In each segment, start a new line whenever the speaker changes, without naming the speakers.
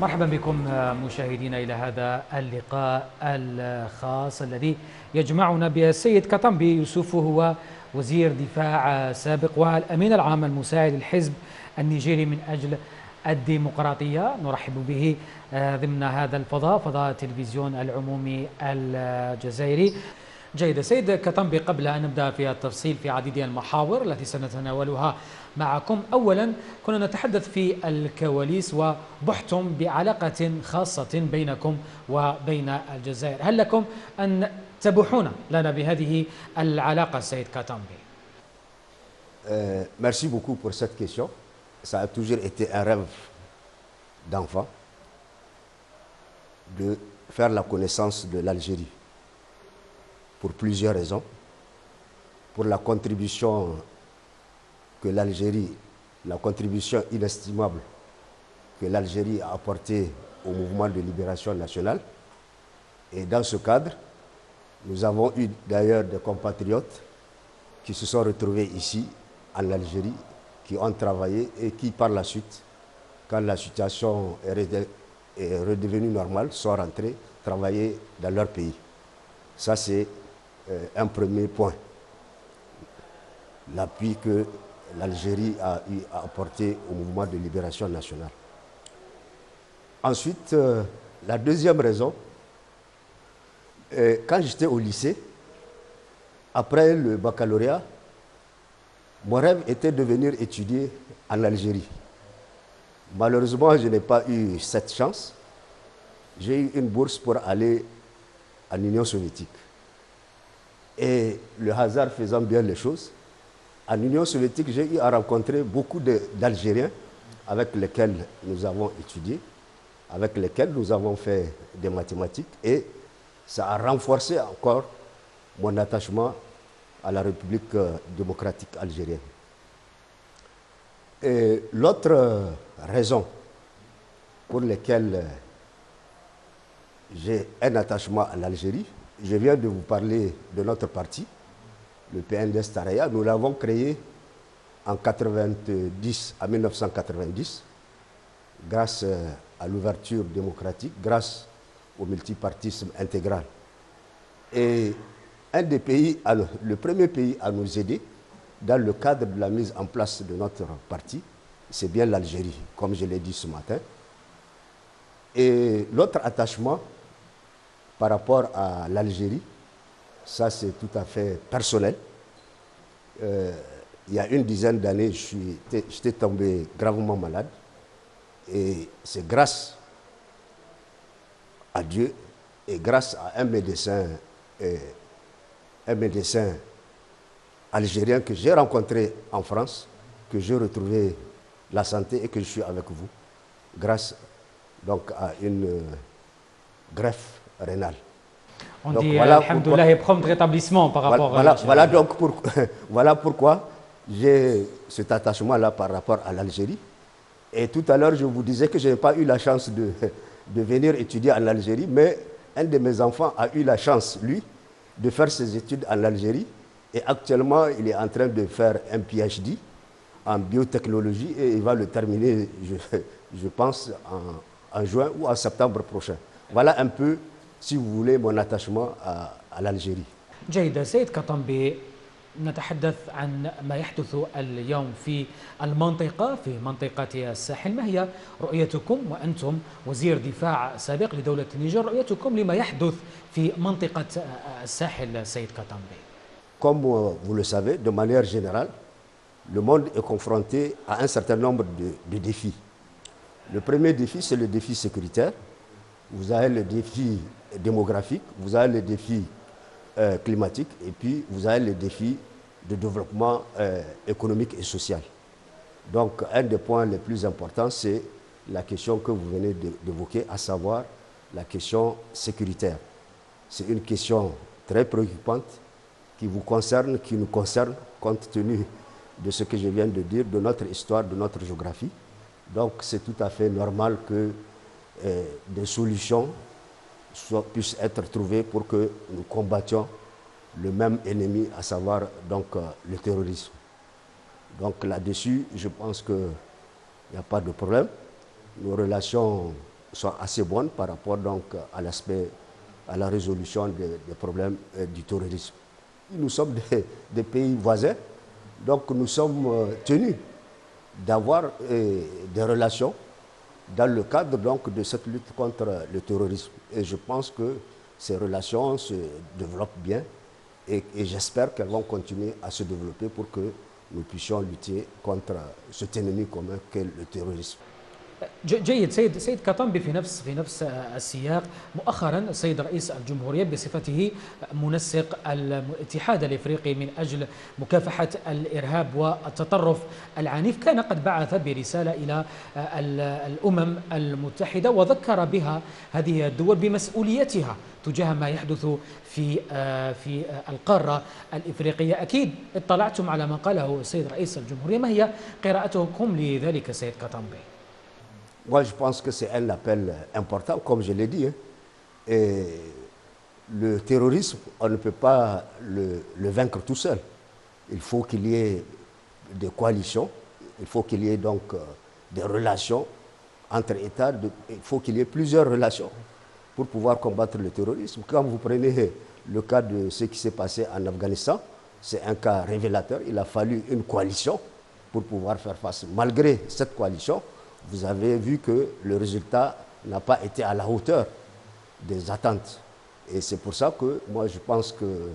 مرحبا بكم مشاهدينا إلى هذا اللقاء الخاص الذي يجمعنا بالسيد كاتامبي يوسف، هو وزير دفاع سابق والأمين العام المساعد للحزب النيجيري من أجل الديمقراطية. نرحب به ضمن هذا الفضاء، فضاء التلفزيون العمومي الجزائري. جيد سيد كاتامبي، قبل أن نبدأ في التفصيل في عديد المحاور التي سنتناولها معكم، أولا كنا نتحدث في الكواليس وبحتم بعلاقة خاصة بينكم وبين الجزائر. هل لكم أن تبوحون لنا بهذه العلاقة سيد كاتامبي؟
Merci beaucoup pour cette question. Ça a toujours été un rêve d'enfant de faire la connaissance de l'Algérie pour plusieurs raisons. Pour la contribution que l'Algérie, la contribution inestimable que l'Algérie a apportée au mouvement de libération nationale. Et dans ce cadre, nous avons eu d'ailleurs des compatriotes qui se sont retrouvés ici en Algérie, qui ont travaillé et qui par la suite, quand la situation est redevenue normale, sont rentrés travailler dans leur pays. Ça c'est un premier point. L'appui que l'Algérie a eu à apporter au mouvement de libération nationale. Ensuite, la deuxième raison, quand j'étais au lycée, après le baccalauréat, mon rêve était de venir étudier en Algérie. Malheureusement, je n'ai pas eu cette chance. J'ai eu une bourse pour aller en Union soviétique. Et le hasard faisant bien les choses, en Union soviétique, j'ai eu à rencontrer beaucoup d'Algériens avec lesquels nous avons étudié, avec lesquels nous avons fait des mathématiques, et ça a renforcé encore mon attachement à la République démocratique algérienne. Et l'autre raison pour laquelle j'ai un attachement à l'Algérie, je viens de vous parler de notre parti, le PNDS Taraya. Nous l'avons créé en 1990, grâce à l'ouverture démocratique, grâce au multipartisme intégral. Et un des pays, le premier pays à nous aider dans le cadre de la mise en place de notre parti, c'est bien l'Algérie, comme je l'ai dit ce matin. Et l'autre attachement par rapport à l'Algérie, ça c'est tout à fait personnel. Il y a une dizaine d'années, j'étais tombé gravement malade. Et c'est grâce à Dieu et grâce à un médecin algérien que j'ai rencontré en France, que j'ai retrouvé la santé et que je suis avec vous, grâce donc à une greffe rénale.
On donc, dit alhamdoulilah et prompt rétablissement par rapport à
voilà pourquoi j'ai cet attachement-là par rapport à l'Algérie. Et tout à l'heure, je vous disais que je n'ai pas eu la chance de venir étudier en Algérie, mais un de mes enfants a eu la chance, lui, de faire ses études en Algérie. Et actuellement, il est en train de faire un PhD en biotechnologie et il va le terminer, je pense, en juin ou en septembre prochain. Voilà un peu, si vous voulez, mon attachement à l'Algérie.
جيد سيد كاتامبي، نتحدث عن ما يحدث اليوم في المنطقة، في منطقة الساحل. ما هي رؤيتكم وأنتم وزير دفاع سابق لدولة النيجر، رؤيتكم لما يحدث في منطقة الساحل سيد كاتامبي؟
Comme vous le savez, de manière générale, le monde est confronté à un certain nombre de défis. Le premier défi, c'est le défi sécuritaire. Vous avez le défi démographique, vous avez le défi climatique et puis vous avez le défi de développement économique et social. Donc un des points les plus importants, c'est la question que vous venez d'évoquer, à savoir la question sécuritaire. C'est une question très préoccupante qui vous concerne, qui nous concerne, compte tenu de ce que je viens de dire, de notre histoire, de notre géographie. Donc c'est tout à fait normal que des solutions puissent être trouvées pour que nous combattions le même ennemi, à savoir donc le terrorisme. Donc là-dessus, je pense qu'il n'y a pas de problème. Nos relations sont assez bonnes par rapport donc à l'aspect, à la résolution des problèmes du terrorisme. Nous sommes des pays voisins, donc nous sommes tenus d'avoir des relations dans le cadre donc de cette lutte contre le terrorisme. Et je pense que ces relations se développent bien et j'espère qu'elles vont continuer à se développer pour que nous puissions lutter contre cet ennemi commun qu'est le terrorisme.
جيد. سيد كاتامبي، في نفس السياق، مؤخرا السيد رئيس الجمهورية بصفته منسق الاتحاد الافريقي من اجل مكافحة الارهاب والتطرف العنيف كان قد بعث برسالة الى الامم المتحدة وذكر بها هذه الدول بمسؤوليتها تجاه ما يحدث في القارة الافريقية. اكيد اطلعتم على ما قاله السيد رئيس الجمهورية، ما هي قراءتكم لذلك سيد كاتامبي؟
Moi, je pense que c'est un appel important, comme je l'ai dit. Hein. Et le terrorisme, on ne peut pas le vaincre tout seul. Il faut qu'il y ait des coalitions, il faut qu'il y ait donc des relations entre États, il faut qu'il y ait plusieurs relations pour pouvoir combattre le terrorisme. Quand vous prenez le cas de ce qui s'est passé en Afghanistan, c'est un cas révélateur. Il a fallu une coalition pour pouvoir faire face. Malgré cette coalition, vous avez vu que le résultat n'a pas été à la hauteur des attentes. Et c'est pour ça que moi je pense que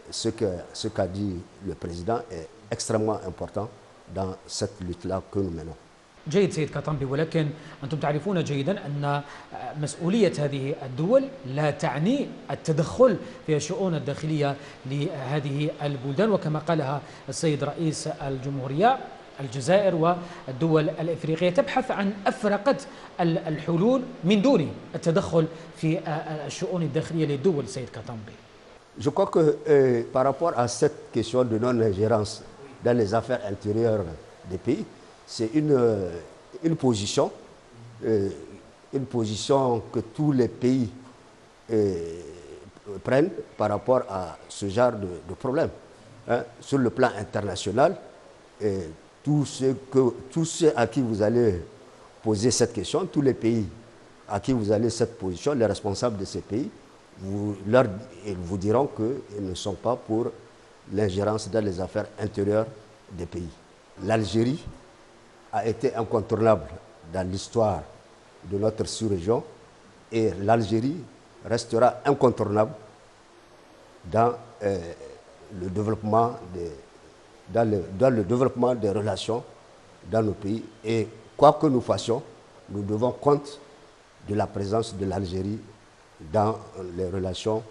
ce qu'a dit le président est extrêmement important dans cette lutte-là que nous menons.
جيد سيد كاتامبي، ولكن أنتم تعرفون جيدا أن مسؤولية هذه الدول لا تعني التدخل في الشؤون الداخلية لهذه البلدان، وكما قالها السيد رئيس الجمهورية الجزائر والدول الإفريقية تبحث عن أفرقة الحلول من دون التدخل في الشؤون الداخلية للدول. سيد كاتامبي،
je crois que par rapport à cette question de non-ingérence dans les affaires intérieures des pays, c'est une position que tous les pays prennent par rapport à ce genre de problème. Hein. Sur le plan international, tous ceux à qui vous allez poser cette question, tous les pays à qui vous allez cette position, les responsables de ces pays, ils vous diront qu'ils ne sont pas pour l'ingérence dans les affaires intérieures des pays. L'Algérie a été incontournable dans l'histoire de notre sous-région et l'Algérie restera incontournable dans le développement des relations dans nos pays. Et quoi que nous fassions, nous devons compte de la présence de l'Algérie dans les relations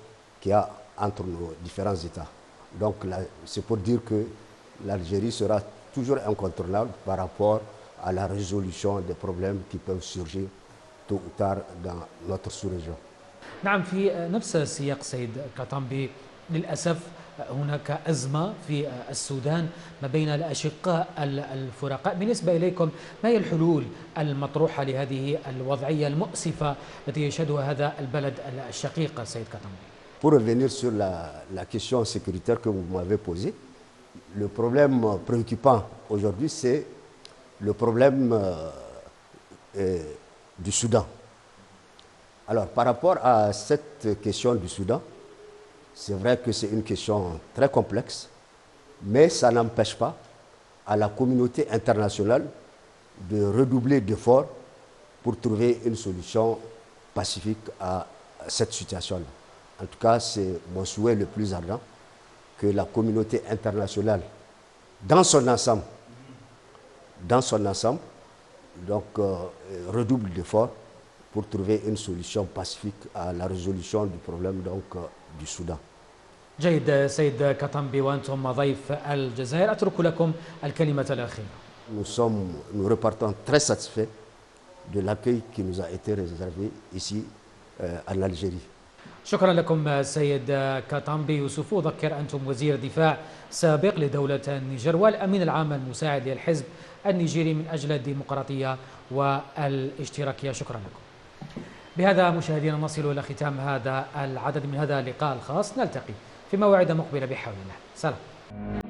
qu'il y a entre nos différents États. Donc c'est pour dire que l'Algérie sera toujours incontournable par rapport à la résolution des problèmes qui peuvent surgir tôt ou tard dans notre sous-région.
نعم، في نفس السياق سيد كاتامبي، للأسف هناك أزمة في السودان ما بين الأشقاء الفرقاء. بالنسبة إليكم، ما هي الحلول المطروحة لهذه الوضعية المؤسفة التي يشهدها هذا البلد الشقيق سيد كاتامبي؟
Pour revenir sur la question sécuritaire que vous m'avez posée, le problème préoccupant aujourd'hui, c'est le problème du Soudan. Alors, par rapport à cette question du Soudan, c'est vrai que c'est une question très complexe, mais ça n'empêche pas à la communauté internationale de redoubler d'efforts pour trouver une solution pacifique à cette situation-là. En tout cas, c'est mon souhait le plus ardent que la communauté internationale, dans son ensemble, donc redouble d'efforts pour trouver une solution pacifique à la résolution du problème donc, du Soudan.
جيد سيد كاتامبي، وأنتم ضيف الجزائر، أترك لكم الكلمة الأخيرة.
Nous repartons très satisfaits de l'accueil qui nous a été réservé ici en Algérie.
شكرا لكم سيد كاتامبي يوسف. أذكر أنتم وزير دفاع سابق لدولة النيجر والأمين العام المساعد للحزب النيجيري من أجل الديمقراطية والاشتراكية. شكرا لكم. بهذا مشاهدينا نصل إلى ختام هذا العدد من هذا اللقاء الخاص. نلتقي في مواعيد مقبلة بحول الله. سلام.